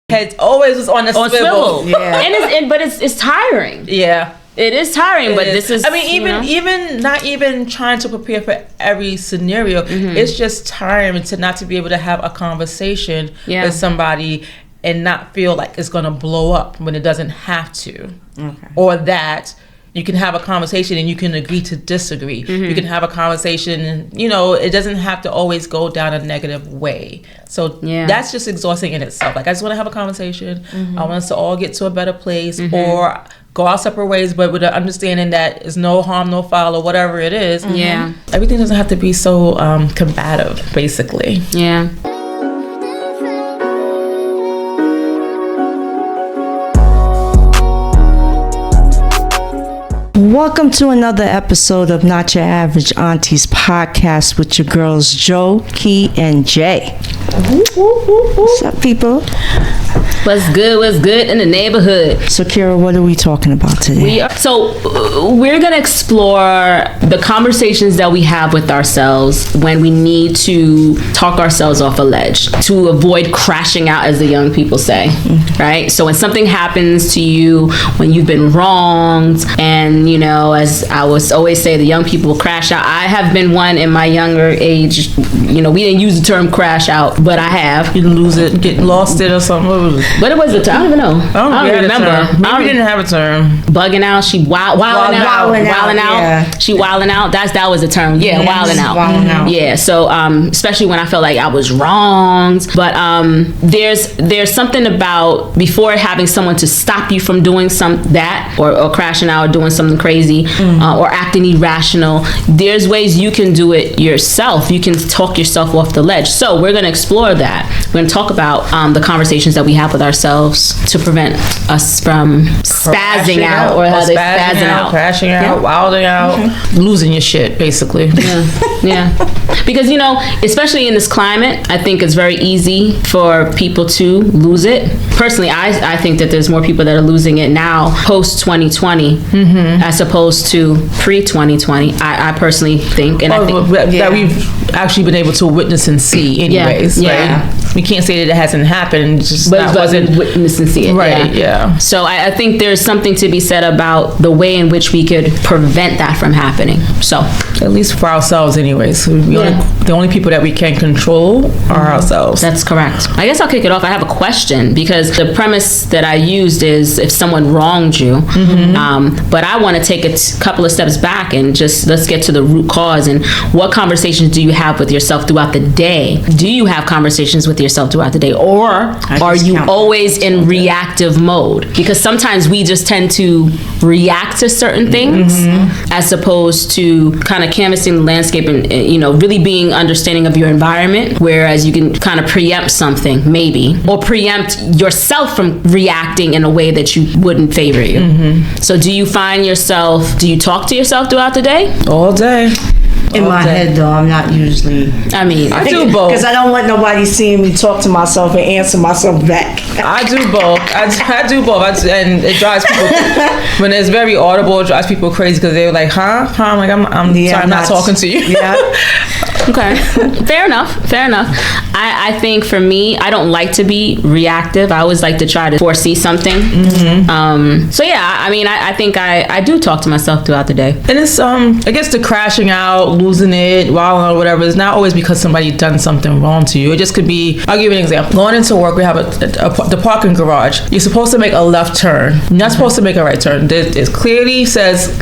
Head always was on a swivel. Yeah. But it's tiring. Yeah. It is tiring, but this is... I mean, even not even trying to prepare for every scenario, it's just tiring to not to be able to have a conversation with somebody and not feel like it's going to blow up when it doesn't have to. Okay. Or that you can have a conversation and you can agree to disagree. You can have a conversation and, it doesn't have to always go down a negative way. So that's just exhausting in itself. Like, I just want to have a conversation. I want us to all get to a better place or go our separate ways, but with the understanding that it's no harm, no foul, or whatever it is. Yeah. Everything doesn't have to be so combative, basically. Yeah. Welcome to another episode of Not Your Average Aunties podcast with your girls Joe, Key, and Jay. What's up, people? What's good in the neighborhood? So, Kira, what are we talking about today? We're going to explore the conversations that we have with ourselves when we need to talk ourselves off a ledge to avoid crashing out, as the young people say, right? So when something happens to you, when you've been wronged, and, as I was always say, the young people crash out. I have been one in my younger age. We didn't use the term crash out, but I have. You lose it, get lost it or something. What was the term? I don't even know. I don't remember. Maybe we didn't have a term. Bugging out. She wilding out. Yeah. She wilding out. That was the term. Yeah, wilding out. Yeah. So especially when I felt like I was wronged. But there's something about before having someone to stop you from doing that or crashing out or doing something crazy or acting irrational. There's ways you can do it yourself. You can talk yourself off the ledge. So we're going to explore that. We're going to talk about the conversations that we have with ourselves to prevent us from spazzing out or how they spazzing out, crashing out, wilding out, losing your shit, basically. Yeah. Because, especially in this climate, I think it's very easy for people to lose it. Personally, I think that there's more people that are losing it now post 2020 as opposed to pre 2020. I personally think, and I think that we've actually been able to witness and see, anyways. Right? We can't say that it hasn't happened, just but wasn't witness and see it. Right. Yeah. So I think there's something to be said about the way in which we could prevent that from happening. So at least for ourselves, anyways. The only people that we can control are ourselves. That's correct. I guess I'll kick it off. I have a question because the premise that I used is if someone wronged you, but I want to take a couple of steps back and just let's get to the root cause and what conversations do you have with yourself throughout the day? Do you have conversations with yourself throughout the day, or are you always in reactive mode? Because sometimes we just tend to react to certain things as opposed to kind of canvassing the landscape and really being understanding of your environment, whereas you can kind of preempt something maybe, or preempt yourself from reacting in a way that you wouldn't favor you. So do you talk to yourself throughout the day? All day. In my head, though, I'm not usually. I mean, I do both. Because I don't want nobody seeing me talk to myself and answer myself back. I do both. I do both. And it drives people, when it's very audible, it drives people crazy because they're like, huh? I'm like, I'm sorry, I'm not talking to you. Yeah. Okay. Fair enough. I think for me, I don't like to be reactive. I always like to try to foresee something. So yeah, I mean, I think I do talk to myself throughout the day. And it's, I guess the crashing out, losing it, wilding or whatever, is not always because somebody done something wrong to you. It just could be, I'll give you an example. Going into work, we have the parking garage. You're supposed to make a left turn. You're not supposed to make a right turn. It clearly says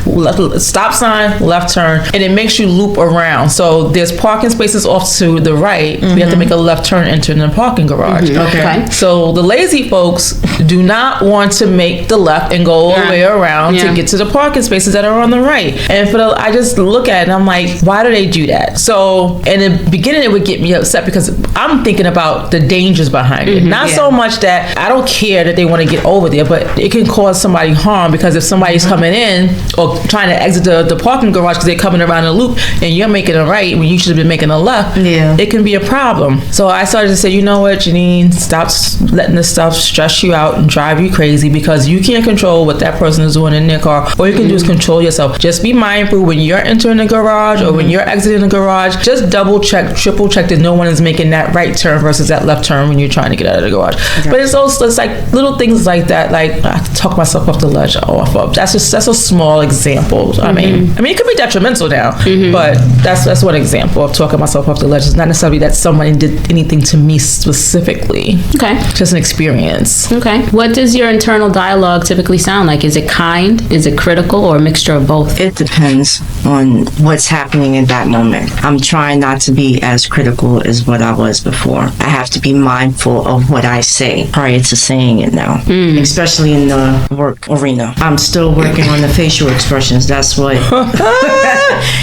stop sign, left turn, and it makes you loop around. So there's parking spaces off to the right. We have to make a left turn entering the parking garage. Okay. So the lazy folks do not want to make the left and go all the way around to get to the parking spaces that are on the right. And I just look at it and I'm like, why do they do that? So in the beginning, it would get me upset because I'm thinking about the dangers behind it. Not so much that I don't care that they want to get over there, but it can cause somebody harm because if somebody's coming in or trying to exit the parking garage because they're coming around a loop and you're making a right when you should have been making a left, it can be a problem. So I started to say, you know what, Janine, stop letting this stuff stress you out. out and drive you crazy because you can't control what that person is doing in their car. All you can do is control yourself. Just be mindful when you're entering the garage or when you're exiting the garage. Just double check, triple check that no one is making that right turn versus that left turn when you're trying to get out of the garage. Okay. But it's like little things like that. Like I talk myself off the ledge off of. That's a small example. I mean, it could be detrimental now, but that's one example of talking myself off the ledge. It's not necessarily that someone did anything to me specifically. Okay. Just an experience. Okay. What does your internal dialogue typically sound like? Is it kind? Is it critical, or a mixture of both? It depends on what's happening in that moment. I'm trying not to be as critical as what I was before. I have to be mindful of what I say prior to saying it now, especially in the work arena. I'm still working on the facial expressions. That's what,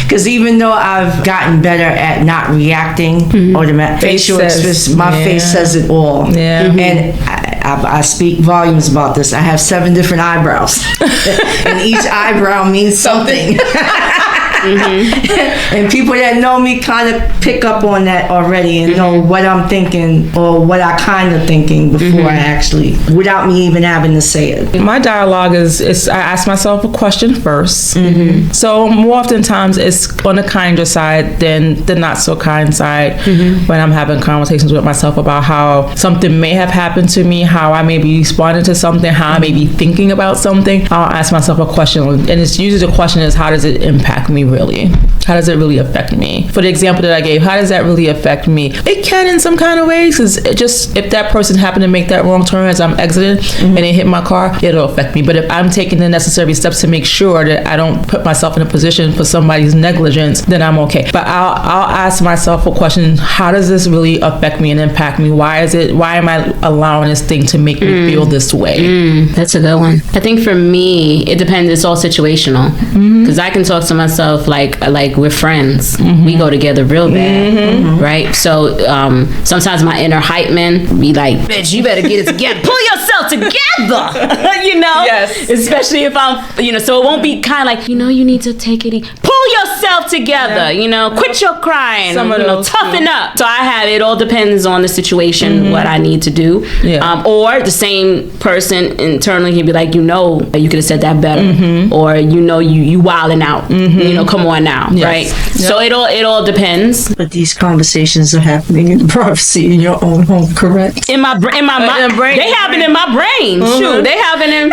because even though I've gotten better at not reacting or the facial expressions, my face says it all. Yeah. And I speak volumes about this. I have 7 different eyebrows, and each eyebrow means something. And people that know me kind of pick up on that already and know what I'm thinking or what I kind of thinking before I actually, without me even having to say it. My dialogue is I ask myself a question first. So more oftentimes it's on the kinder side than the not so kind side when I'm having conversations with myself about how something may have happened to me, how I may be responding to something, how I may be thinking about something. I'll ask myself a question, and it's usually the question is, how does it impact me really? How does it really affect me? For the example that I gave, how does that really affect me? It can in some kind of ways, because just if that person happened to make that wrong turn as I'm exiting and it hit my car, it'll affect me. But if I'm taking the necessary steps to make sure that I don't put myself in a position for somebody's negligence, then I'm okay. But I'll ask myself a question, how does this really affect me and impact me? Why am I allowing this thing to make me feel this way? That's a good one. I think for me, it depends. It's all situational. Because I can talk to myself like we're friends. We go together real bad, right? So sometimes my inner hype man be like, bitch, you better get it together. Pull yourself together. You know? Yes. Especially if I'm, so it won't be kind of like, you need to take it easy. Pull yourself together, quit your crying, toughen up. So I have, it all depends on the situation, what I need to do. Yeah. Or the same person internally can be like, you could have said that better. Or, you wilding out. Come on now, right? Yep. So it all depends. But these conversations are happening in privacy in your own home, correct? In my brain. They happen in my brain. Shoot, they happen in.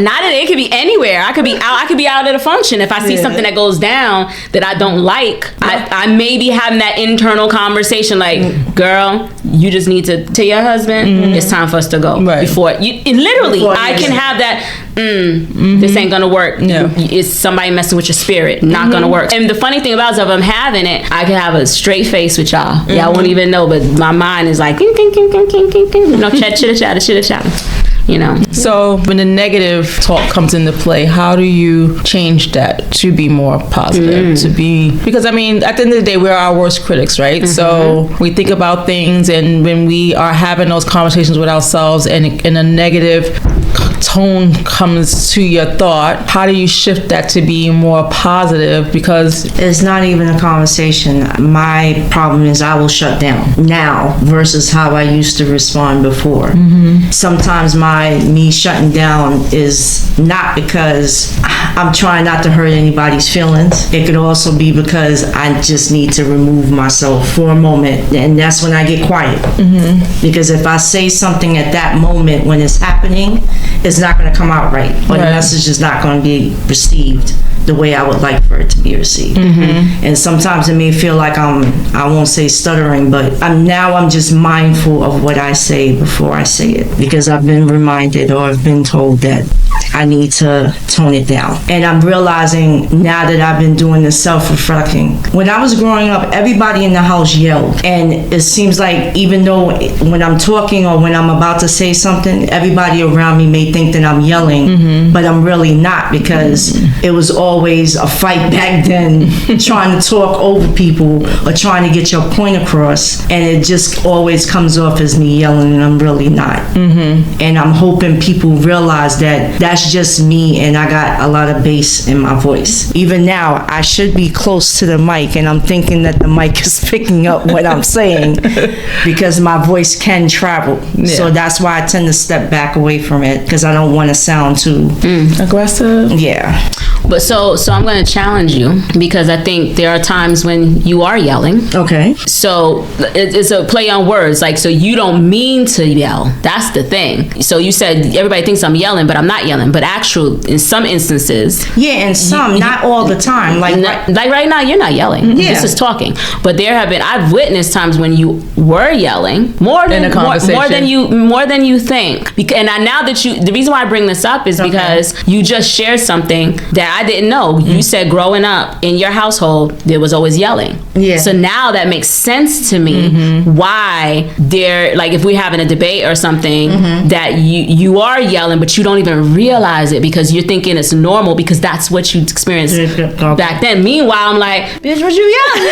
Not that it could be anywhere. I could be out at a function. If I see something that goes down that I don't like, I may be having that internal conversation like, girl, you just need to tell your husband it's time for us to go. Right. Before I can have that. This ain't gonna work. No. It's somebody messing with your spirit. Not gonna work. And the funny thing about it is, if I'm having it, I can have a straight face with y'all. Y'all won't even know, but my mind is like, chitter. So when the negative talk comes into play, how do you change that to be more positive? Because at the end of the day, we're our worst critics, right? So we think about things, and when we are having those conversations with ourselves and a negative tone comes to your thought, how do you shift that to be more positive? Because it's not even a conversation. My problem is I will shut down now versus how I used to respond before. Sometimes me shutting down is not because I'm trying not to hurt anybody's feelings. It could also be because I just need to remove myself for a moment, and that's when I get quiet. Because if I say something at that moment when it's happening, it's not going to come out right, or the message is not going to be received the way I would like for it to be received. And sometimes it may feel like I won't say stuttering, but I'm just mindful of what I say before I say it, because I've been reminded or I've been told that I need to tone it down. And I'm realizing now that I've been doing this self-reflecting. When I was growing up, everybody in the house yelled. And it seems like even though when I'm talking or when I'm about to say something, everybody around me may think that I'm yelling, but I'm really not, because it was always a fight back then, trying to talk over people or trying to get your point across. And it just always comes off as me yelling, and I'm really not. And I'm hoping people realize that that's just me, and I got a lot of bass in my voice. Even now, I should be close to the mic, and I'm thinking that the mic is picking up what I'm saying because my voice can travel. So that's why I tend to step back away from it, because I don't want to sound too aggressive. Yeah. But so I'm going to challenge you, because I think there are times when you are yelling. Okay. So it's a play on words. Like, so you don't mean to yell. That's the thing. So you said everybody thinks I'm yelling, but I'm not yelling. But in some instances. Yeah, and some, not all the time. Like right now, you're not yelling. This is talking. But I've witnessed times when you were yelling more than you think. And the reason why I bring this up is because you just shared something that I didn't know. You said growing up in your household, there was always yelling. Yeah. So now that makes sense to me why like if we're having a debate or something that you are yelling, but you don't even realize it because you're thinking it's normal because that's what you experienced back then. Meanwhile, I'm like, bitch, what you yelling?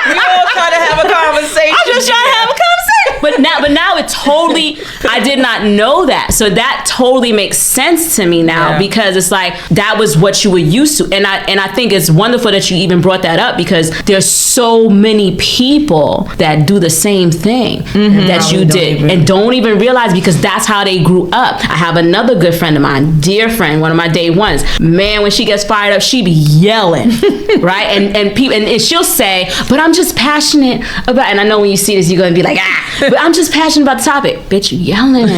We all try to have a conversation. I'm just trying to have a conversation. But now it totally, I did not know that. So that totally makes sense to me now because it's like, that was what you were used to. And I think it's wonderful that you even brought that up because there's so many people that do the same thing that you did and don't even realize because that's how they grew up. I have another good friend of mine, dear friend, one of my day ones. Man, when she gets fired up, she be yelling, right? And people, and she'll say, but I'm just passionate about, and I know when you see this, you're going to be like, but I'm just passionate about the topic. Bitch, you yelling.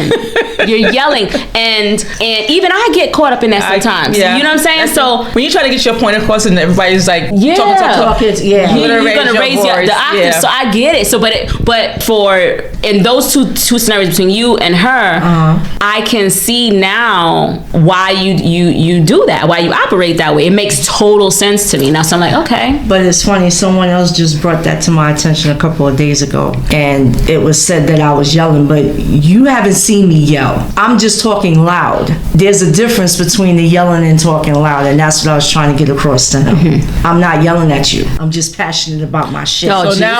You're yelling. And even I get caught up in that sometimes. You know what I'm saying? So when you try to get your point across and everybody's like talking, you're gonna raise the octave. So I get it. So but for in those two scenarios between you and her, I can see now why you do that, why you operate that way. It makes total sense to me. Now so I'm like, okay. But it's funny, someone else just brought that to my attention a couple of days ago, and it was said that I was yelling, but you haven't seen me yell. I'm just talking loud. There's a difference between the yelling and talking loud, and that's what I was trying to get across to him. I'm not yelling at you. I'm just passionate about my shit. So now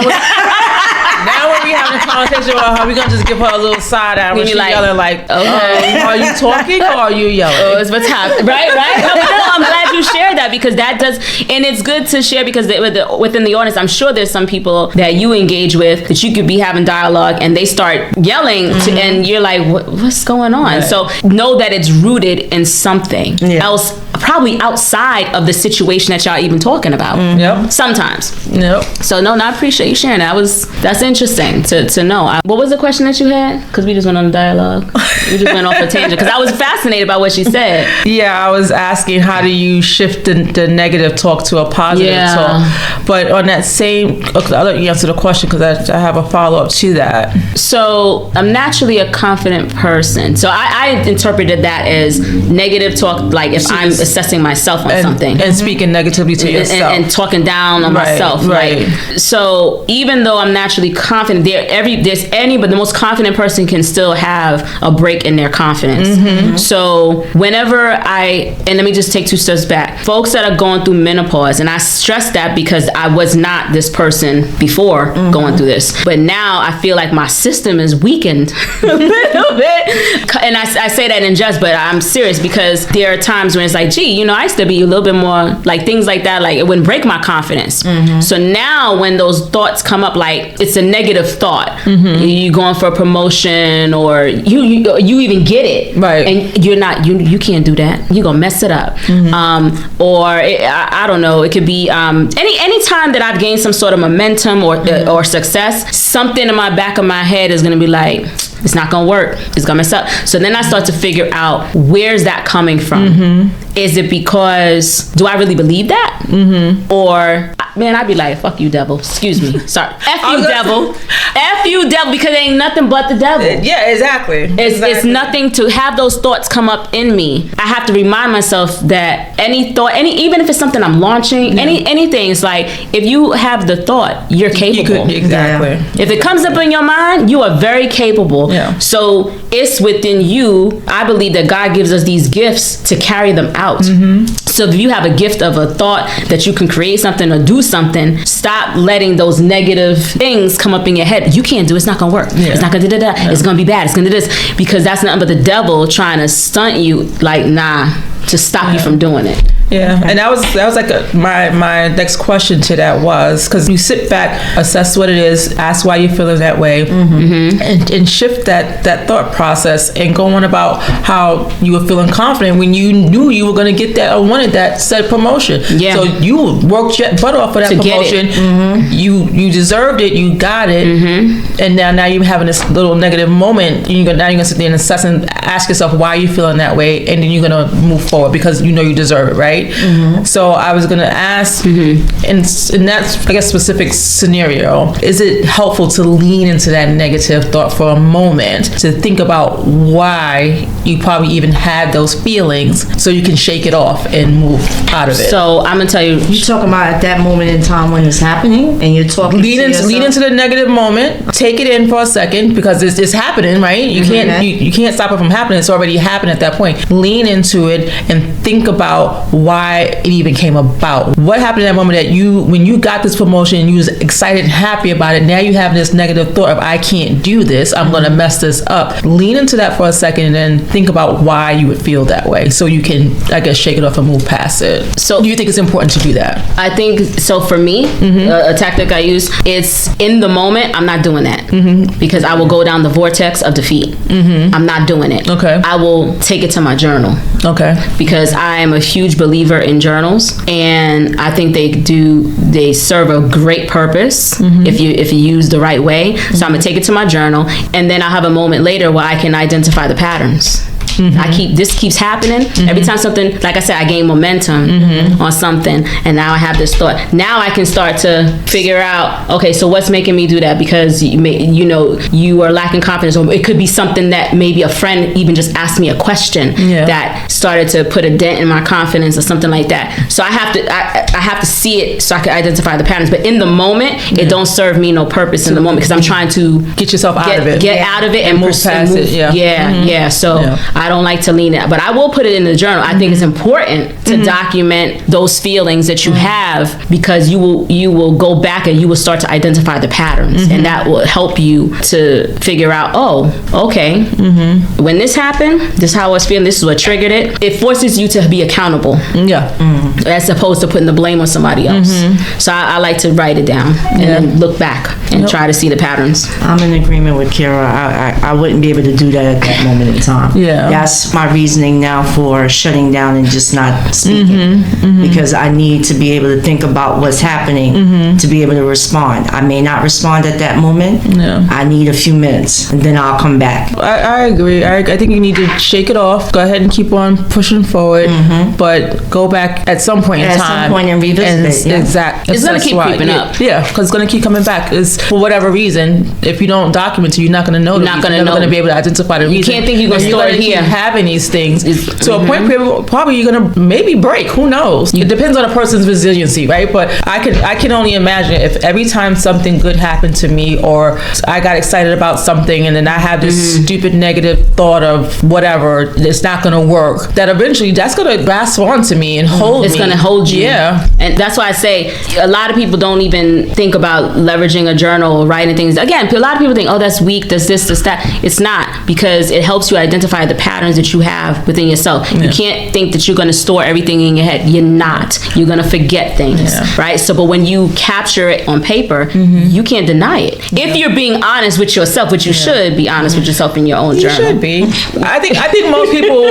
when we having a conversation about her, we gonna just give her a little side eye when she's like, yelling like, okay, are you talking or are you yelling? Oh, it's what's happening, right? No, I'm glad you shared that because that does, and it's good to share because within the audience, I'm sure there's some people that you engage with that you could be having dialogue and they start yelling and you're like, what's going on? Right. So know that it's rooted in something else, probably outside of the situation that y'all even talking about. Yep. Sometimes. Yep. So no, I appreciate you sharing. That's interesting to know. What was the question that you had? Because we just went on a dialogue. We just went off a tangent because I was fascinated by what she said. Yeah, I was asking how do you shift the negative talk to a positive talk? But on that same, I'll let you answer the question because I have a follow-up to that. So I'm naturally a confident person. So I interpreted that as negative talk, like if I'm assessing myself on something. And speaking negatively to yourself. And talking down on myself. Right. So even though I'm naturally confident, but the most confident person can still have a break in their confidence. So whenever and let me just take 2 steps back. Folks that are going through menopause, and I stress that because I was not this person before going through this. But now I feel like my system is weakened a little bit. And I say that in jest, but I'm serious because there are times when it's like, gee, I used to be a little bit more like things like that, like it wouldn't break my confidence. So now when those thoughts come up, like it's a negative thought, you going for a promotion or you even get it, right? And you're not, you can't do that. You're gonna mess it up. I don't know. It could be any time that I've gained some sort of momentum or success, something in my back of my head is gonna be like, it's not gonna work. It's gonna mess up. So then I start to figure out where's that coming from. Is it because do I really believe that? Or man, I'd be like, fuck you, devil. Excuse me. Sorry. F you, devil. F you, devil, because it ain't nothing but the devil. Yeah, exactly. It's nothing to have those thoughts come up in me. I have to remind myself that any thought, even if it's something I'm launching, anything, it's like, if you have the thought, you're capable. Exactly. If it comes up in your mind, you are very capable. Yeah. So it's within you. I believe that God gives us these gifts to carry them out. So if you have a gift of a thought that you can create something or do something, stop letting those negative things come up in your head. You can't do it. It's not going to work. Yeah. It's not going to do that. It's going to be bad. It's going to do this. Because that's nothing but the devil trying to stunt you, like, to stop you from doing it. Yeah, and that was like my next question to that was, because you sit back, assess what it is, ask why you're feeling that way, and shift that thought process and go on about how you were feeling confident when you knew you were going to get that or wanted that said promotion. Yeah. So you worked your butt off for that promotion. You deserved it. You got it. And now you're having this little negative moment. Now you're going to sit there and assess and ask yourself why you're feeling that way, and then you're going to move forward because you know you deserve it, right? So I was going to ask, in that, I guess, specific scenario, is it helpful to lean into that negative thought for a moment to think about why you probably even had those feelings so you can shake it off and move out of it? So I'm going to tell you. You're talking about at that moment in time when it's happening and you're talking lean into the negative moment, take it in for a second because it's happening, right? You can't stop it from happening. It's already happened at that point. Lean into it and think about why it even came about. What happened in that moment that when you got this promotion and you was excited and happy about it, now you have this negative thought of, I can't do this, I'm going to mess this up. Lean into that for a second and then think about why you would feel that way so you can, I guess, shake it off and move past it. So do you think it's important to do that? I think so. For me, a tactic I use, it's in the moment, I'm not doing that because I will go down the vortex of defeat. I'm not doing it. Okay. I will take it to my journal. Okay. Because I am a huge believer in journals, and I think they serve a great purpose if you use the right way. So I'm gonna take it to my journal, and then I'll have a moment later where I can identify the patterns. This keeps happening every time something, like I said, I gain momentum on something, and now I have this thought. Now I can start to figure out, okay, so what's making me do that? Because you are lacking confidence, or it could be something that maybe a friend even just asked me a question that started to put a dent in my confidence or something like that. So I have to see it so I can identify the patterns. But in the moment, it don't serve me no purpose in the moment because I'm trying to get yourself out of it, out of it, and move past it. So I don't like to lean it, but I will put it in the journal. I think it's important to document those feelings that you have, because you will go back and you will start to identify the patterns, and that will help you to figure out, oh, okay, when this happened, this is how I was feeling, this is what triggered it. It forces you to be accountable, as opposed to putting the blame on somebody else. So I like to write it down and then look back and try to see the patterns. I'm in agreement with Kira. I wouldn't be able to do that at that moment in time. That's my reasoning now for shutting down and just not speaking, because I need to be able to think about what's happening to be able to respond. I may not respond at that moment. I need a few minutes and then I'll come back. I agree. I think you need to shake it off. Go ahead and keep on pushing forward, but go back at some point in time. At some point and revisit it. Exactly. It's going to keep creeping up. Yeah, because it's going to keep coming back. Is for whatever reason, if you don't document it, you're not going to know. You're never going to be able to identify the reason. You can't think you're going to store it here. Having these things to a point where probably you're going to maybe break. Who knows? It depends on a person's resiliency, right? But I can only imagine if every time something good happened to me, or I got excited about something and then I have this stupid negative thought of whatever, it's not going to work, that eventually that's going to grasp onto me and hold me. It's going to hold you. Yeah. And that's why I say a lot of people don't even think about leveraging a journal or writing things. Again, a lot of people think, oh, that's weak, that's this, that's that. It's not, because it helps you identify the patterns that you have within yourself. You can't think that you're going to store everything in your head. You're not. You're going to forget things, right? So, but when you capture it on paper, you can't deny it. If you're being honest with yourself, which you should be honest with yourself in your own journal. You should be. I think most people,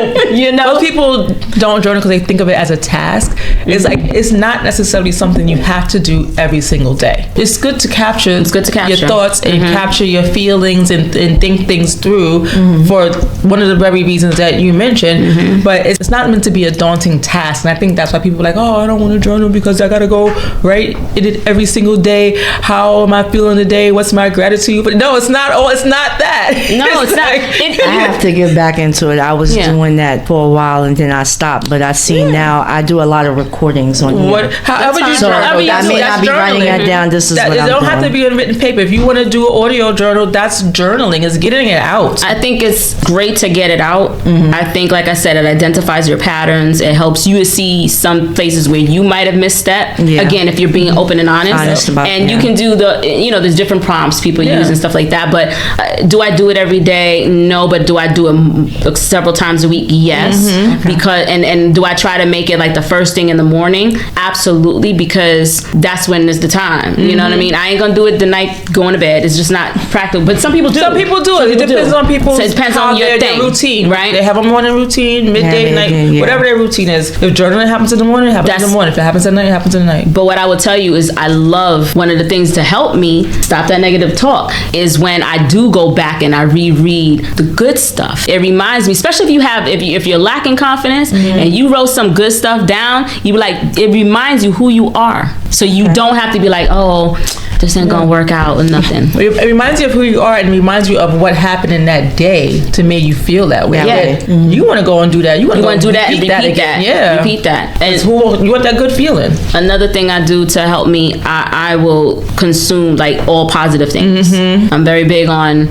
most people don't journal because they think of it as a task. It's like, it's not necessarily something you have to do every single day. It's good to capture your thoughts and capture your feelings and think things through for one of the very reasons that you mentioned, but it's not meant to be a daunting task. And I think that's why people are like, oh, I don't want to journal because I gotta go write it every single day. How am I feeling today? What's my gratitude? But no, it's not. Oh, it's not that. No, it's not. I have to get back into it. I was doing that for a while and then I stopped. But I see now I do a lot of recordings on here. However you I may not be writing that down. This is what I'm doing. It don't have to be in pen, written paper. If you want to do an audio journal, that's journaling. It's getting it out. I think it's great to get it out. I think, like I said, it identifies your patterns. It helps you to see some places where you might have misstepped. Again, if you're being open and honest about, and you can do there's different prompts people use and stuff like that. But do I do it every day? No. But do I do it several times a week? Yes. Because and do I try to make it like the first thing in the morning? Absolutely, because that's when is the time. You know what I mean? I ain't gonna do it the night going to bed. It's just not practical. But some people do. Some people do it. It depends on people. So it depends on your thing. Their routine, right? They have a morning routine, midday, night, whatever their routine is. If journaling happens in the morning, it happens in the morning. If it happens at night, it happens at night. But what I would tell you is, I love, one of the things to help me stop that negative talk is when I do go back and I reread the good stuff. It reminds me, especially if you're lacking confidence and you wrote some good stuff down, you be like, it reminds you who you are. So you don't have to be like, oh, this ain't gonna work out or nothing. It reminds you of who you are, and reminds you of what happened in that day to make you feel that way. You want to go and do that. You want to do that and repeat that again. Yeah, repeat that. And you want that good feeling. Another thing I do to help me, I will consume like all positive things. I'm very big on,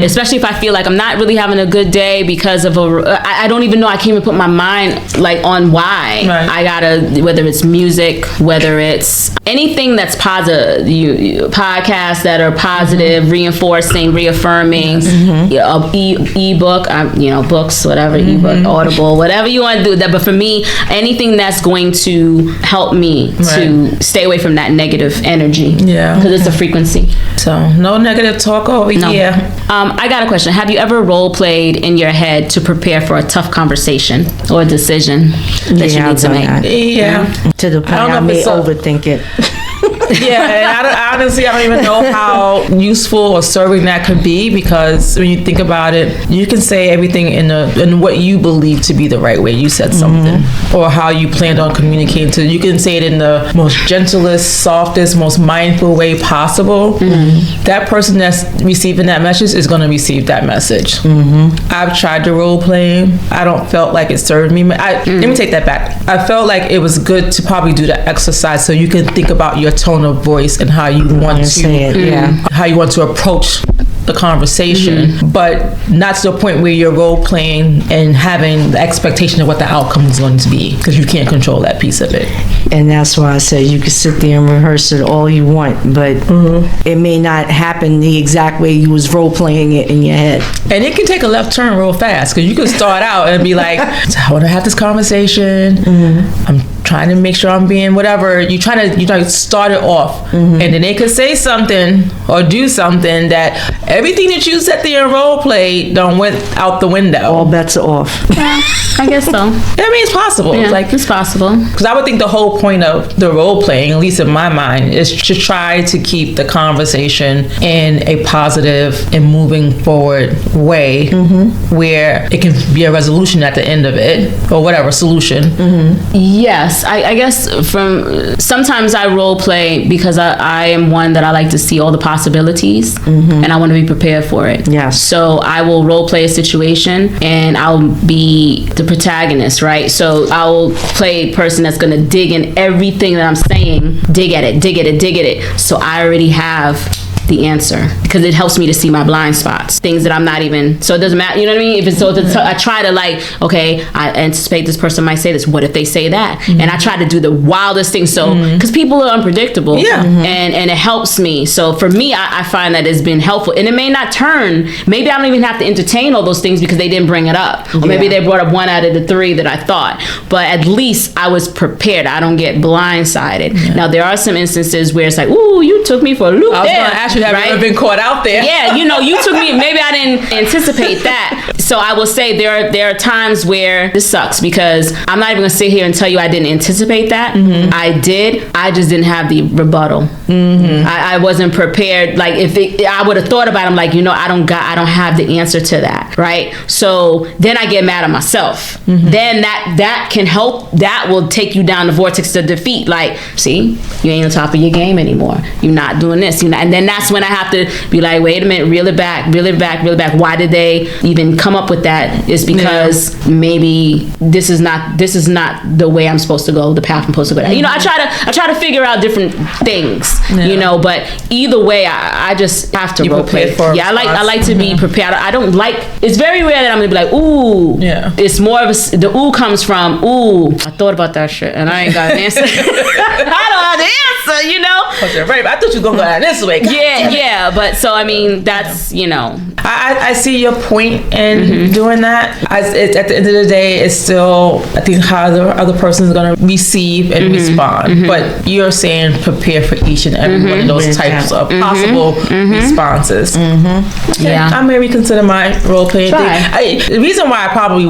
especially if I feel like I'm not really having a good day because of I don't even know. I can't even put my mind like on why. I gotta, whether it's music, whether it's anything that's positive, podcasts that are positive, reinforcing, reaffirming, ebook, books, whatever, ebook, Audible, whatever you want to do. That, but for me, anything that's going to help me to stay away from that negative energy. Because it's a frequency. So no negative talk over here. I got a question. Have you ever role played in your head to prepare for a tough conversation or a decision that you need to make? To the point I may overthink it. Honestly, I don't even know how useful or serving that could be, because when you think about it, you can say everything in what you believe to be the right way. You said something, or how you planned on communicating to. You can say it in the most gentlest, softest, most mindful way possible. That person that's receiving that message is going to receive that message. I've tried to role play. I don't felt like it served me. Let me take that back. I felt like it was good to probably do the exercise so you can think about your tone of voice and how you want to say it, how you want to approach the conversation, but not to the point where you're role playing and having the expectation of what the outcome is going to be, because you can't control that piece of it. And that's why I said you can sit there and rehearse it all you want, but it may not happen the exact way you was role playing it in your head. And it can take a left turn real fast, because you can start out and be like, I want to have this conversation. I'm trying to make sure I'm being whatever. You try to start it off, and then they could say something or do something that everything that you set there and role play went out the window. All bets are off. I guess so. I mean, it's possible. It's possible. Because I would think the whole point of the role playing, at least in my mind, is to try to keep the conversation in a positive and moving forward way, where it can be a resolution at the end of it, or whatever solution. Yes, I guess sometimes I role play because I am one that I like to see all the possibilities, and I want to be prepared for it. So I will role play a situation, and I'll be the protagonist, right? So I'll play a person that's going to dig in everything that I'm saying, dig at it. So I already have the answer, because it helps me to see my blind spots, things that I'm not even, so it doesn't matter, you know what I mean? If it's I try to I anticipate this person might say this, what if they say that? And I try to do the wildest things, so because people are unpredictable, and it helps me. So for me, I find that it's been helpful, and it may not turn, maybe I don't even have to entertain all those things because they didn't bring it up, or maybe they brought up one out of the three that I thought, but at least I was prepared. I don't get blindsided. Now there are some instances where it's like, ooh, you took me for a loop there. Have you ever been caught out there? Yeah, you took me. Maybe I didn't anticipate that. So I will say there are times where this sucks, because I'm not even gonna sit here and tell you I didn't anticipate that. I did. I just didn't have the rebuttal. I wasn't prepared. Like I would have thought about it, I'm like, I don't have the answer to that, right? So then I get mad at myself. Then that can help. That will take you down the vortex of defeat. Like, see, you ain't on top of your game anymore. You're not doing this. And then that's when I have to be like, wait a minute, reel it back. Why did they even come up with that is because maybe this is not the way I'm supposed to go, the path I'm supposed to go down. You know, I try to figure out different things, you know, but either way, I just have to role play. Yeah, I like to be prepared. I don't like, it's very rare that I'm gonna be like, ooh. Yeah. It's more of the ooh comes from, ooh, I thought about that shit and I ain't got an answer. I don't have the answer, you know? Right, I thought you were gonna go down this way. Yeah, but so I mean, that's, you know. I see your point in doing that. At the end of the day, it's still, I think, how the other person is going to receive and respond. But you're saying prepare for each and every one of those types of possible responses. Yeah. I may reconsider my role playing thing. The reason why I probably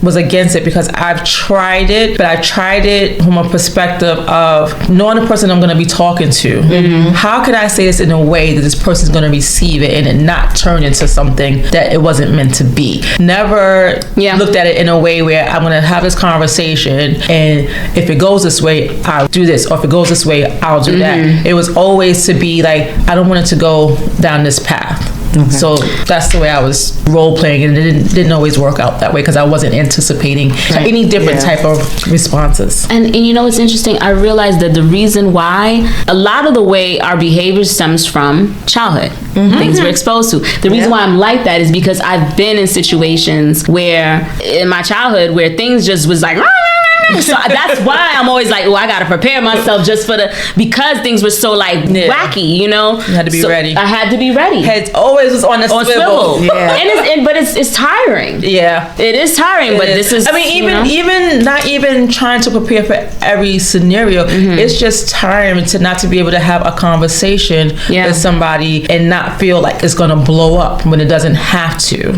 was against it, because I've tried it, but I tried it from a perspective of knowing the person I'm going to be talking to. How could I say this in a way that this person is going to receive it and it not turn into something that it wasn't meant to be? Never looked at it in a way where I'm going to have this conversation and if it goes this way, I'll do this, or if it goes this way, I'll do that. It was always to be like, I don't want it to go down this path. So that's the way I was role playing, and it didn't always work out that way because I wasn't anticipating any different type of responses. And you know what's interesting? I realized that the reason why a lot of the way our behavior stems from childhood, things we're exposed to. The reason why I'm like that is because I've been in situations where in my childhood where things just was like, so that's why I'm always like, I gotta prepare myself just for because things were so like wacky, you know. You had to be ready. I had to be ready. Head always was on the swivel. Yeah. But it's tiring. Yeah, it is tiring. But this is. I mean, even not even trying to prepare for every scenario. It's just tiring to not to be able to have a conversation with somebody and not feel like it's gonna blow up when it doesn't have to,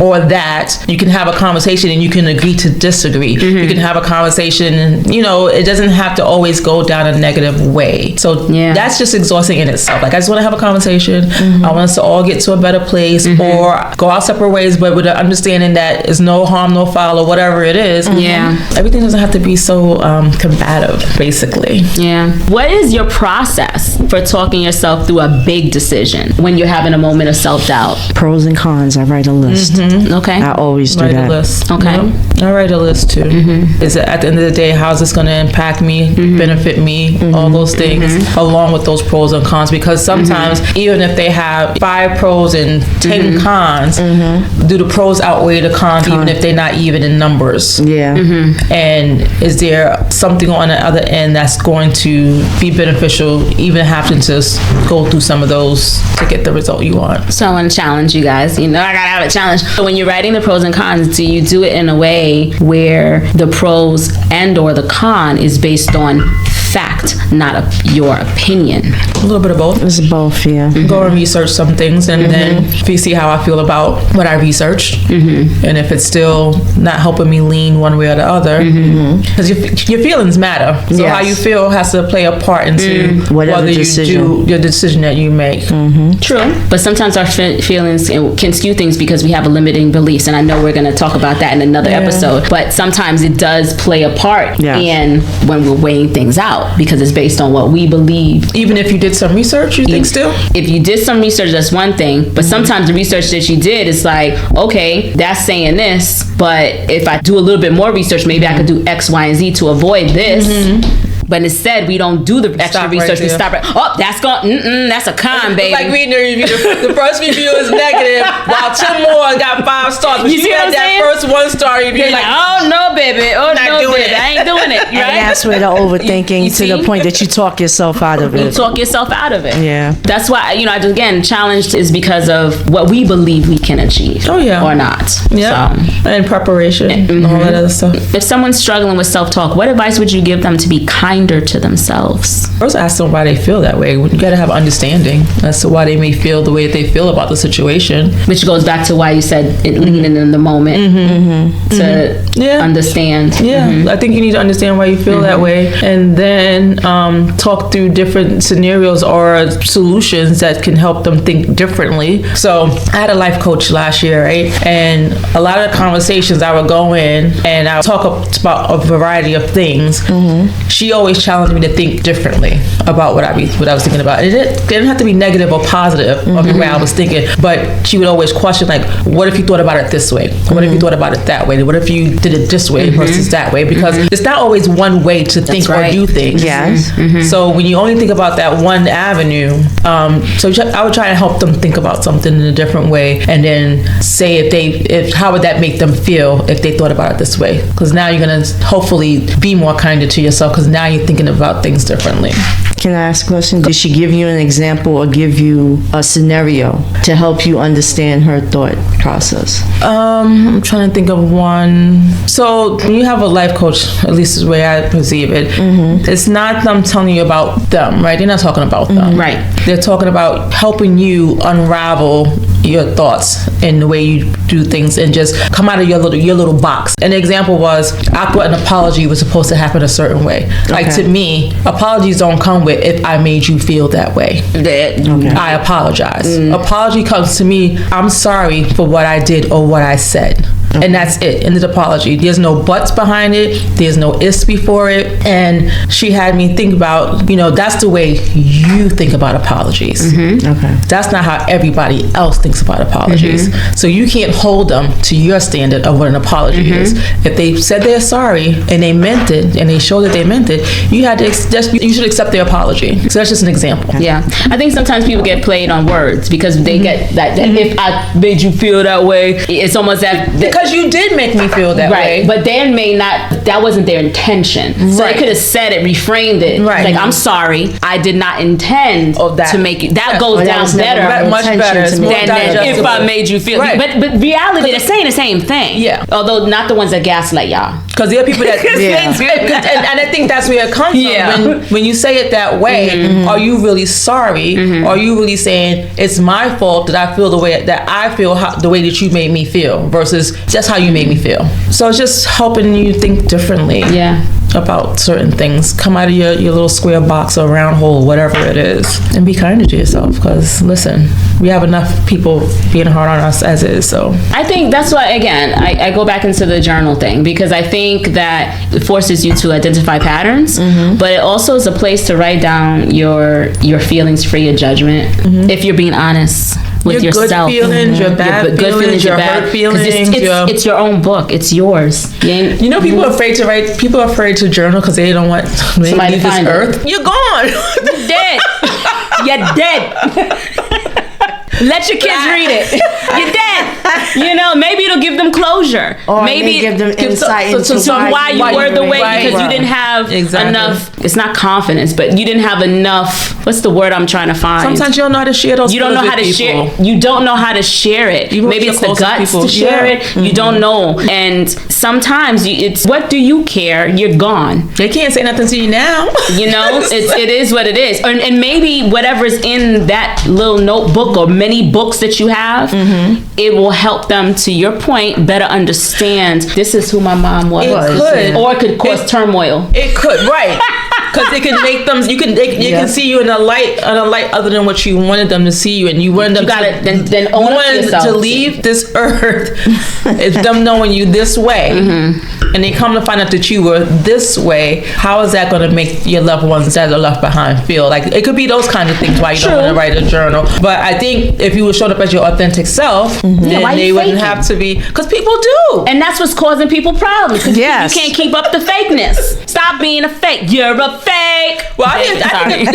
or that you can have a conversation and you can agree to disagree. You can have a conversation, you know, it doesn't have to always go down a negative way. So that's just exhausting in itself. Like, I just want to have a conversation. I want us to all get to a better place or go our separate ways, but with the understanding that it's no harm, no foul, or whatever it is. Everything doesn't have to be so combative, basically. What is your process for talking yourself through a big decision when you're having a moment of self-doubt? Pros and cons. I write a list. Okay. I always do write that. A list. Okay. I write a list too. Is it at the end of the day, how's this going to impact me, benefit me, all those things, along with those pros and cons? Because sometimes, even if they have 5 pros and 10 cons, do the pros outweigh the cons, even if they're not even in numbers? And is there something on the other end that's going to be beneficial, even having to go through some of those to get the result you want? So I want to challenge you guys. You know, I gotta have a challenge. So when you're writing the pros and cons, do you do it in a way where the pros and or the con is based on fact, not your opinion? A little bit of both. It's both, Go and research some things, and then if you see how I feel about what I researched, and if it's still not helping me lean one way or the other, because your feelings matter. So how you feel has to play a part into whether you do your decision that you make. True. But sometimes our feelings can skew things because we have a limiting beliefs, and I know we're going to talk about that in another episode, but sometimes it does play a part in when we're weighing things out, because it's based on what we believe. Even if you did some research, you think still? If you did some research, that's one thing, but sometimes the research that you did is like, okay, that's saying this, but if I do a little bit more research, maybe I could do X, Y, and Z to avoid this. But instead, we don't do the extra research. We stop right. Oh, that's gone. That's a con, baby. Like reading the review. The first review is negative, while 10 more got 5 stars. But you see had that first 1-star review. You're like, oh no, baby. Oh no, baby. I ain't doing it. Right? And that's where the overthinking to the point that you talk yourself out of it. You talk yourself out of it. Yeah. That's why, again, challenged is because of what we believe we can achieve. Oh yeah. Or not. Yeah. So. And preparation. All that other stuff. If someone's struggling with self-talk, what advice would you give them to be kinder to themselves? First, ask them why they feel that way. You got to have understanding as to why they may feel the way that they feel about the situation. Which goes back to why you said leaning in the moment to understand. Yeah, I think you need to understand why you feel that way, and then talk through different scenarios or solutions that can help them think differently. So I had a life coach last year, right? And a lot of the conversations I would go in and I would talk about a variety of things. She always challenged me to think differently about what I was thinking about. It didn't have to be negative or positive of the way I was thinking, but she would always question, like, what if you thought about it this way? What if you thought about it that way? What if you did it this way versus that way? Because it's not always one way to think or do things. Yes. So when you only think about that one avenue, so I would try to help them think about something in a different way, and then say how would that make them feel if they thought about it this way? Because now you're gonna hopefully be more kinder to yourself, because now you're thinking about things differently. Can I ask a question? Did she give you an example or give you a scenario to help you understand her thought process? I'm trying to think of one. So when you have a life coach, at least is the way I perceive it, it's not them telling you about them, right? They're not talking about them. Right. They're talking about helping you unravel your thoughts and the way you do things, and just come out of your little box. An example was, I thought an apology was supposed to happen a certain way. Like, to me, apologies don't come with, if I made you feel that way, I apologize. Apology comes to me, I'm sorry for what I did or what I said. And that's it. And the apology. There's no buts behind it. There's no ifs before it. And she had me think about, that's the way you think about apologies. Okay. That's not how everybody else thinks about apologies. So you can't hold them to your standard of what an apology is. If they said they're sorry and they meant it, and they showed that they meant it, you should accept their apology. So that's just an example. Yeah. I think sometimes people get played on words because they get that if I made you feel that way, it's almost that because you did make me feel that way. But they that wasn't their intention. So they could have said it, reframed it. Right. Like, I'm sorry, I did not intend to make you. That goes down better. Much better. Than if I made you feel. Right. But reality, they're saying the same thing. Yeah. Although not the ones that gaslight y'all. Because there are people that and I think that's where it comes from. When you say it that way, are you really sorry? Are you really saying it's my fault that I feel the way that I feel, the way that you made me feel, versus just how you made me feel? So it's just helping you think differently about certain things. Come out of your little square box or round hole, whatever it is, and be kinder to yourself. Because listen, we have enough people being hard on us as is. So I think that's why, again, I go back into the journal thing, because I think that it forces you to identify patterns, but it also is a place to write down your feelings free of judgment, if you're being honest with your yourself. Good feelings, your bad feelings, your hurt feelings. It's your own book. It's yours. People are afraid to write. People are afraid to journal because they don't want somebody to find earth. You're gone. You're dead. You're dead. Let your kids read it. You're dead. Maybe it'll give them closure. Or maybe give them insight into why you were the way, because you didn't have enough. It's not confidence, but you didn't have enough. What's the word I'm trying to find? Sometimes you don't know how to share those. You don't know how to share. You don't know how to share it. Maybe it's the guts to share it. You don't know, and sometimes it's what do you care? You're gone. They can't say nothing to you now. It is what it is, and maybe whatever's in that little notebook or many books that you have, it will help them, to your point, better understand this is who my mom was. Or it could cause turmoil. It could, right? Because it can make them. You can see you in a light other than what you wanted them to see you, and you wanted them. You got it. Then own up to yourself. To leave this earth, it's them knowing you this way, and they come to find out that you were this way. How is that going to make your loved ones that are left behind feel? Like, it could be those kind of things why you don't want to write a journal. But I think if you were showing up as your authentic self, then they wouldn't have to be. Because people do, and that's what's causing people problems. Yes, you can't keep up the fakeness. Stop being a fake. You're a fake. Well, I think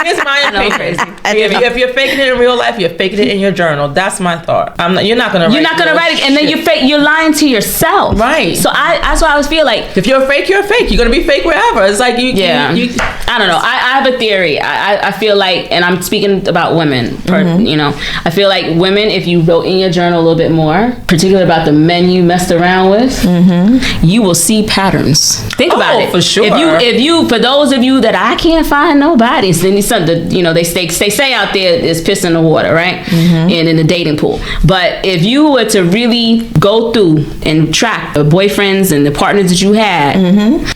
here's my opinion. If you're faking it in real life, you're faking it in your journal. That's my thought. You're not gonna write it, and then you're lying to yourself. Right. So that's why I always feel like, if you're fake, you're fake. You're gonna be fake wherever. It's like you I don't know. I have a theory. I feel like, and I'm speaking about women. I feel like women, if you wrote in your journal a little bit more, particularly about the men you messed around with, you will see patterns. Think about it. For sure. If you, for those of you that I can't find nobody, then they say out there is piss in the water, right? And in the dating pool. But if you were to really go through and track the boyfriends and the partners that you had,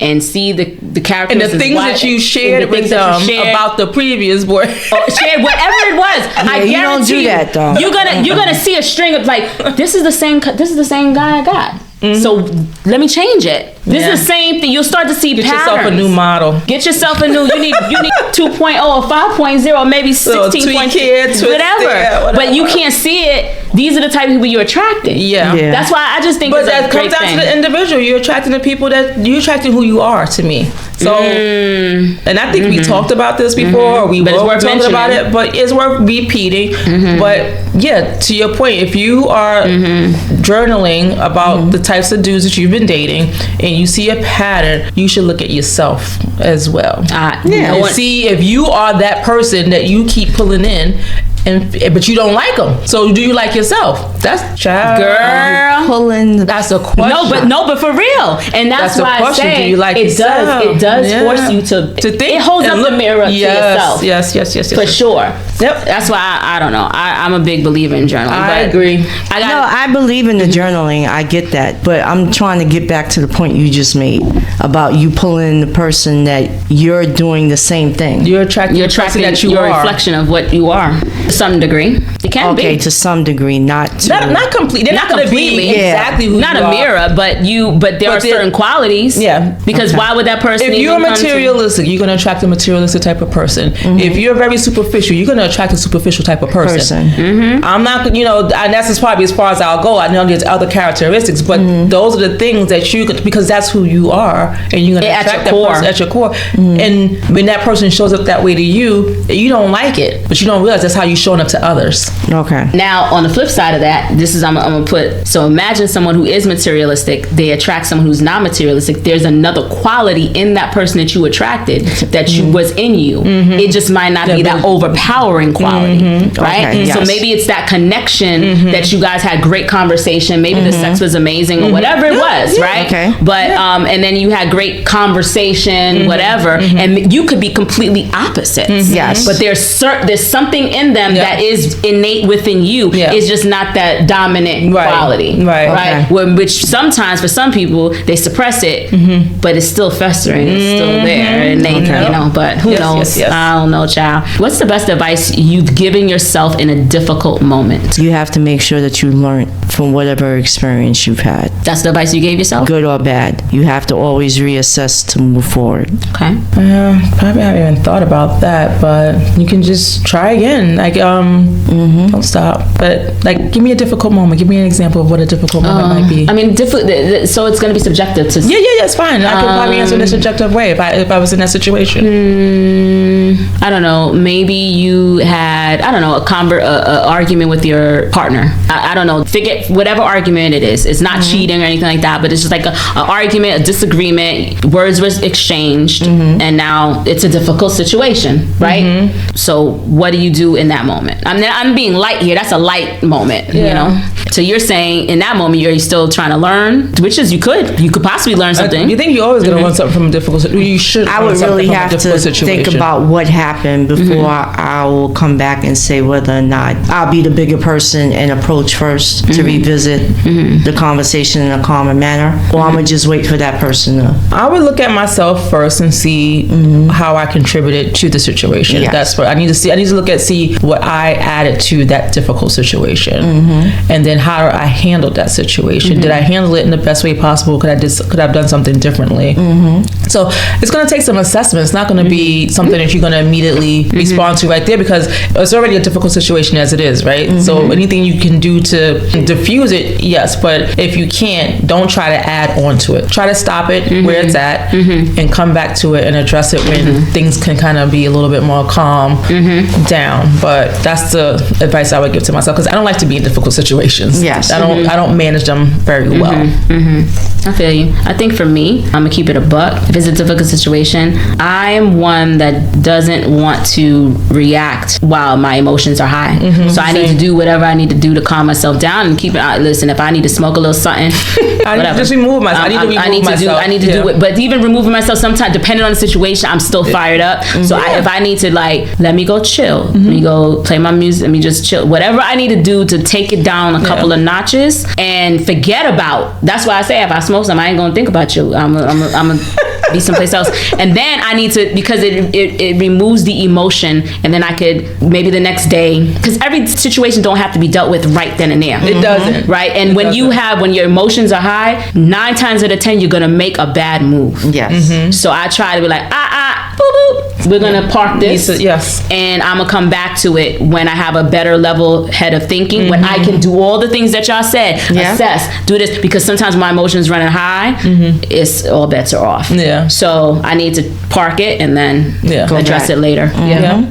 and see the characters and the things that you shared with them about the previous boy, shared whatever it was, I guarantee you don't do that though. You're gonna see a string of like, this is the same guy I got. So let me change it. This is the same thing. You'll start to see Get patterns. yourself a new model. Get yourself a new. You need 2.0 or 5.0, maybe 16.2, whatever. But you can't see it. These are the type of people you're attracting. Yeah. That's why I just think. But that comes down to the individual. You're attracting the people that you're attracting who you are. To me. So, and I think we talked about this before. We were talking about it, but it's worth repeating. But yeah, to your point, if you are journaling about the types of dudes that you've been dating and you see a pattern, you should look at yourself as well. And see if you are that person that you keep pulling in. But you don't like them. So do you like yourself? That's girl pulling. That's a question. No, but for real, and that's why I say do you like yourself? It does force you to think. It holds up the mirror to yourself. Yes, for sure. Yep. That's why I don't know. I'm a big believer in journaling. I agree. I believe in the journaling. I get that, but I'm trying to get back to the point you just made about you pulling the person that you're doing the same thing. You're attracting that you your are. Reflection of what you are. To some degree, it can be. Okay, to some degree, not completely. They're not completely exactly who not you a are. mirror, but there are certain qualities. Yeah. Because why would that person? If you're materialistic, you're going to attract a materialistic type of person. If you're very superficial, you're going to attract a superficial type of person. I'm not, and that's probably as far as I'll go. I know there's other characteristics, but those are the things that you could, because that's who you are, and you're going to attract that person at your core. And when that person shows up that way to you, you don't like it, but you don't realize that's how you're showing up to others. Okay. Now, on the flip side of that, this is I'm gonna put. So imagine someone who is materialistic. They attract someone who's not materialistic. There's another quality in that person that you attracted that was in you. It just might not be that overpowering quality, right? Okay, So maybe it's that connection that you guys had great conversation. Maybe the sex was amazing or whatever it was, right? Okay. But and then you had great conversation, whatever, and you could be completely opposites. Yes. But there's something in them that is innate within you. It's just not that dominant quality, right? Which sometimes for some people they suppress it, but it's still festering. It's still there, innate, But who knows? Yes. I don't know, child. What's the best advice you've given yourself in a difficult moment? You have to make sure that you learn from whatever experience you've had. That's the advice you gave yourself? Good or bad. You have to always reassess to move forward. Okay. Probably haven't even thought about that, but you can just try again. Like, don't stop. But like, give me a difficult moment. Give me an example of what a difficult moment might be. I mean, so it's going to be subjective to. Yeah, it's fine. I could probably answer in a subjective way if I was in that situation. I don't know. Maybe you had a argument with your partner. I don't know. Forget whatever argument it is. It's not cheating or anything like that, but it's just like an argument, a disagreement. Words were exchanged, and now it's a difficult situation, right? So what do you do in that moment? I'm being light here. That's a light moment, So you're saying in that moment you're still trying to learn, which is you could possibly learn something. You think you're always going to learn something from a difficult situation? You should. I would really have to think about what happened before I will come back and say whether or not I'll be the bigger person and approach first to revisit the conversation in a calmer manner, or I'm gonna just wait for that person to. I would look at myself first and see how I contributed to the situation. Yes. That's what I need to see. I need to see what I added to that difficult situation, and then how I handled that situation. Did I handle it in the best way possible? Could I have done something differently? So it's going to take some assessment. It's not going to be something that you're going to immediately respond to right there, because it's already a difficult situation as it is, right? So anything you can do to diffuse it, yes, but if you can't, don't try to add on to it. Try to stop it where it's at and come back to it and address it when things can kind of be a little bit more calm down. But that's the advice I would give to myself, because I don't like to be in difficult situations. Yes. I don't manage them very well. I feel you. I think for me, I'm gonna keep it a buck. If it's a difficult situation, I am one that doesn't want to react while my emotions are high. So I need to do whatever I need to do to calm myself down and keep it. Listen, if I need to smoke a little something, I need to just remove myself. I need to do it. But even removing myself, sometimes depending on the situation, I'm still fired up. So if I need to let me go chill, let me go play my music, let me just chill. Whatever I need to do to take it down a couple of notches and forget about. That's why I say if I smoke some, I ain't gonna think about you. I'm a be someplace else. And then I need to, because it removes the emotion, and then I could maybe the next day, because every situation don't have to be dealt with right then and there. It doesn't. Right? And when your emotions are high, 9 times out of 10 you're gonna make a bad move. Yes. So I try to be like, boop, boop. We're gonna park this. Yes. And I'm gonna come back to it when I have a better level head of thinking, when I can do all the things that y'all said. Assess, do this, because sometimes my emotions running high, it's all bets are off. Yeah. So I need to park it and then address it later.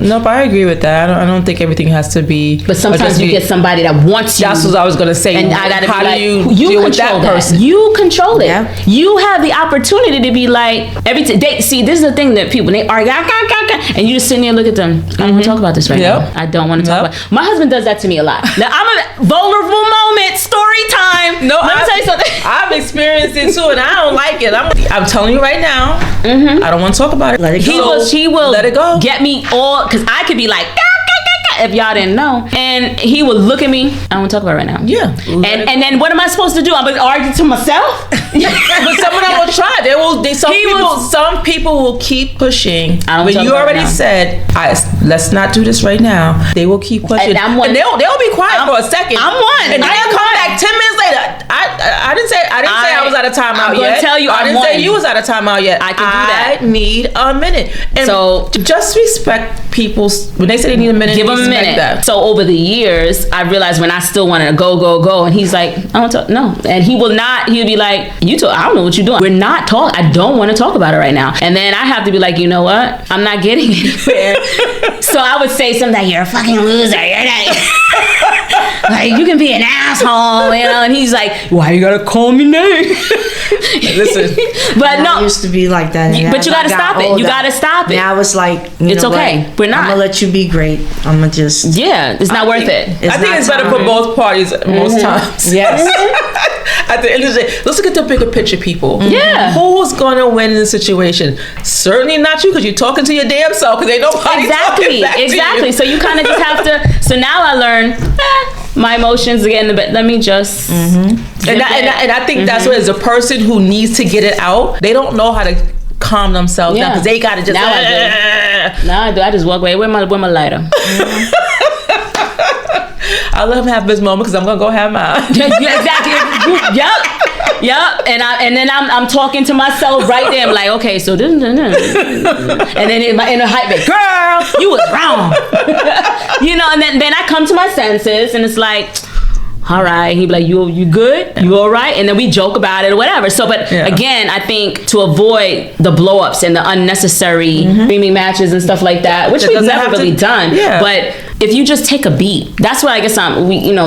Nope, I agree with that. I don't think everything has to be. But sometimes you get somebody that wants you. That's what I was gonna say. And I gotta how be like, do you deal with control that person? You control it. Yeah. You have the opportunity to be like see, this is the thing that people, when they argue, and you just sit there and look at them. I don't want to talk about this right now. I don't want to talk about it. My husband does that to me a lot. Now I'm a vulnerable moment, story time. No, let me tell you something. I've experienced it too, and I don't like it. I'm telling you right now, I don't want to talk about it. Let it go. He will let it go. Get me all, because I could be like, if y'all didn't know, and he would look at me. I don't want to talk about it right now. Yeah. And then what am I supposed to do? I'm gonna argue to myself. But some of them will try. Some people will keep pushing. I don't when talk you about already it now. said, let's not do this right now. They will keep pushing. And they'll be quiet for a second. I'm one. And then they'll come back 10 minutes later. I didn't say I was out of timeout yet. I'm gonna tell you, I didn't say you was out of timeout yet. I can do that. I need a minute. And so just respect people's, when they say they need a minute, give them a minute. That. So over the years, I realized when I still wanted to go, and he's like, I don't talk, no. And he will not, he'll be like, I don't know what you're doing. We're not talking, I don't want to talk about it right now. And then I have to be like, you know what? I'm not getting anywhere. So I would say something like, you're a fucking loser. You're not, like, you can be an asshole, and he's like, why you gotta call me names? Listen. But no. I used to be like that. But you gotta stop it. You gotta stop it. Now it's like, it's okay. We're not. I'm gonna let you be great. I'm gonna just. Yeah, it's not worth it. I think it's better for both parties most times. Yes. At the end of the day, let's look at the bigger picture, people. Yeah. Who's gonna win in the situation? Certainly not you, because you're talking to your damn self, because ain't nobody talking back to you. So you kind of just have to. So now I learn. My emotions again, but let me just. And I think that's what, as a person who needs to get it out, they don't know how to calm themselves down, because they gotta just. Now I do. I just walk away. Where my lighter? I love having this moment, because I'm gonna go have mine. Exactly. Yep. And then I'm talking to myself right there. I'm like, okay, so this, and then in my inner hype, like, girl, you was wrong. And then I come to my senses, and it's like, all right. He'd be like, you good? You all right? And then we joke about it or whatever. So, but again, I think to avoid the blow-ups and the unnecessary streaming matches and stuff like that, which we've never really done. Yeah. But if you just take a beat, that's what I guess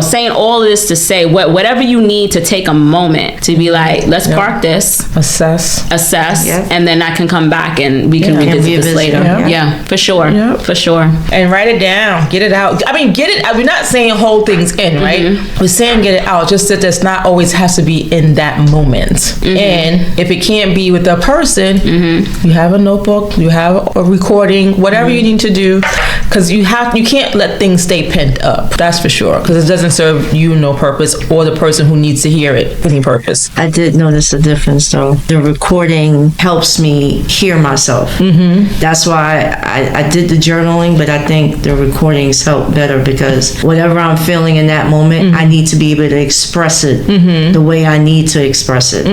saying all of this to say, whatever you need to take a moment to be like, let's park this. Assess. Yes. And then I can come back and we can revisit this later. Yeah, for sure. Yep. For sure. And write it down. Get it out. I mean, we're not saying hold things in, right? We're saying get it out, just that it's not always has to be in that moment. And if it can't be with the person, you have a notebook, you have a recording, whatever you need to do, because you can't let things stay pent up. That's for sure, because it doesn't serve you no purpose, or the person who needs to hear it any purpose. I did notice a difference though. The recording helps me hear myself. That's why I did the journaling, but I think the recordings help better, because whatever I'm feeling in that moment, I need to be able to express it the way I need to express it,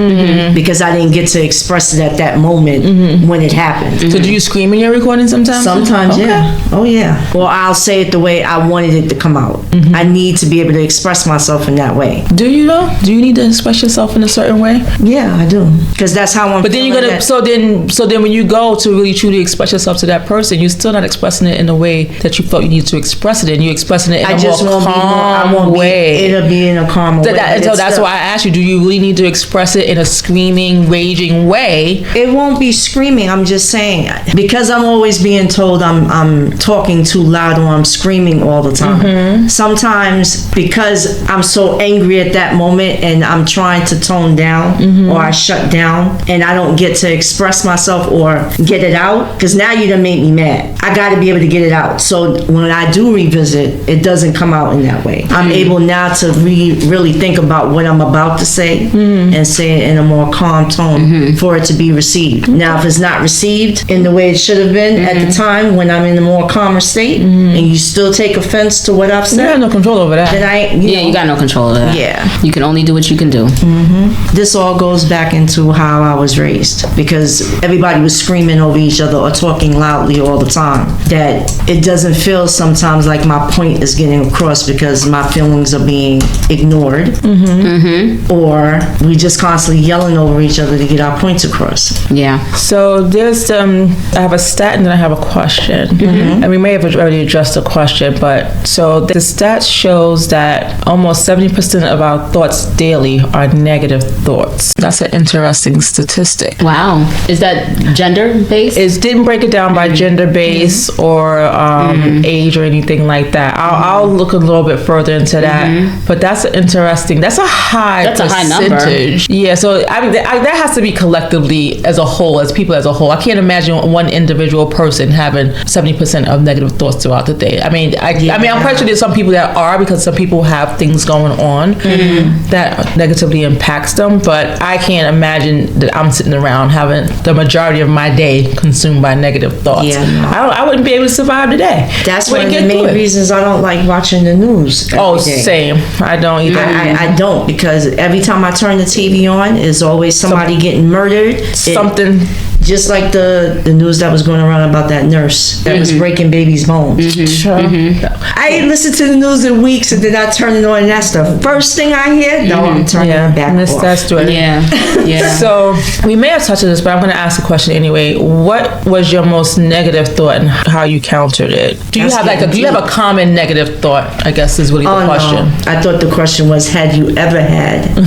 because I didn't get to express it at that moment when it happened. So do you scream in your recording sometimes? Sometimes, yeah. Oh yeah. Or I'll say it the way I wanted it to come out. I need to be able to express myself in that way. Do you though? Do you need to express yourself in a certain way? Yeah, I do. Because that's how I'm. But then you're gonna. So then when you go to really truly express yourself to that person, you're still not expressing it in the way that you felt you need to express it in. You're expressing it in a more calm way. It'll be in a calm way. So that's why I asked you, do you really need to express it in a screaming, raging way? It won't be screaming. I'm just saying, because I'm always being told I'm talking being too loud or I'm screaming all the time. Sometimes because I'm so angry at that moment and I'm trying to tone down or I shut down and I don't get to express myself or get it out, because now you done made me mad. I got to be able to get it out. So when I do revisit, it doesn't come out in that way. I'm able now to really think about what I'm about to say and say it in a more calm tone for it to be received. Now, if it's not received in the way it should have been at the time when I'm in a more calmer state and you still take offense to what I've said, you have no control over that. Then you got no control of that. Yeah. You can only do what you can do. This all goes back into how I was raised, because everybody was screaming over each other or talking loudly all the time, that it doesn't feel sometimes like my point is getting across because my feelings are being ignored, or we just constantly yelling over each other to get our points across. Yeah. So there's I have a stat and then I have a question, and we may have already addressed the question, but so the stat shows that almost 70% of our thoughts daily are negative thoughts. That's an interesting statistic. Wow. Is that gender based? It didn't break it down by gender base or age or anything like that. I'll look a little bit further into that, but that's interesting. That's a high percentage. Yeah, so I mean that has to be collectively as a whole, as people as a whole. I can't imagine one individual person having 70% of negative thoughts throughout the day. I mean, I'm quite sure there's some people that are, because some people have things going on that negatively impacts them, but I can't imagine that I'm sitting around having the majority of my day consumed by negative thoughts. Yeah, no. I wouldn't be able to survive the day. That's one of the main reasons I don't like watching the news. Same. I don't either. I don't, because every time I turn the TV on, is always somebody getting murdered. Something. Just like the news that was going around about that nurse that was breaking babies' bones. I ain't listened to the news in weeks, and then I turn it on, and that's the first thing I hear. No, I'm turning it back off. That's true. Yeah. So we may have touched on this, but I'm going to ask a question anyway. What was your most negative thought and how you countered it? Do you have a common negative thought? I guess is really the question. No. I thought the question was, had you ever had?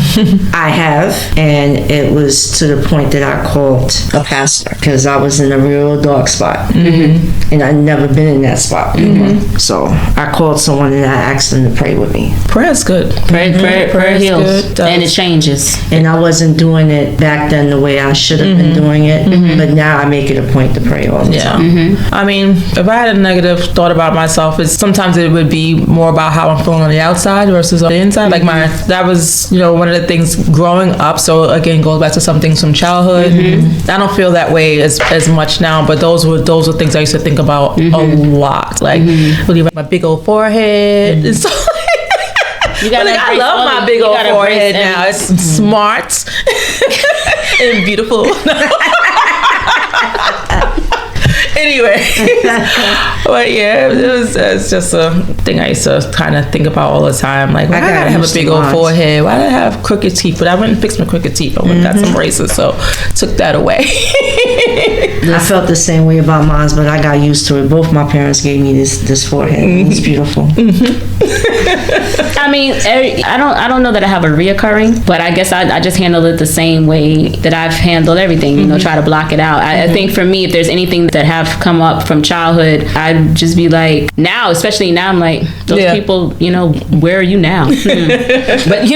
I have, and it was to the point that I called a pastor, because I was in a real dark spot, and I'd never been in that spot before. So I called someone and I asked them to pray with me. Prayer's good. Prayer heals, good, and it changes. And I wasn't doing it back then the way I should have been doing it, but now I make it a point to pray all the time. I mean, if I had a negative thought about myself, sometimes it would be more about how I'm feeling on the outside versus on the inside. Like that was one of the things growing up. So again, goes back to some things from childhood. I don't feel that way as much now, but those were things I used to think about a lot. Like really, my big old forehead and so. I love my big old forehead now. It's smart and beautiful. Anyway, but yeah, it's just a thing I used to kind of think about all the time. Like, why do I gotta have a big old forehead? Why do I have crooked teeth? But I went and fixed my crooked teeth. I went and got some braces, so took that away. I felt the same way about mine, but I got used to it. Both my parents gave me this forehead. It's beautiful. I mean, I don't know that I have a reoccurring, but I guess I just handle it the same way that I've handled everything. Try to block it out. I think for me, if there's anything that have come up from childhood, I'd just be like, now, especially now, I'm like, those people, where are you now? But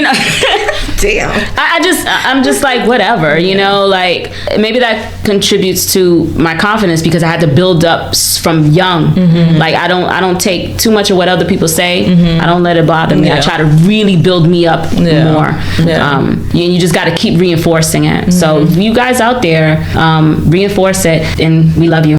damn. I'm just like, whatever, like maybe that contributes to my confidence because I had to build up from young. Like I don't take too much of what other people say. I don't let it bother me. I try to really build me up more. You just got to keep reinforcing it. So you guys out there, reinforce it, and we love you.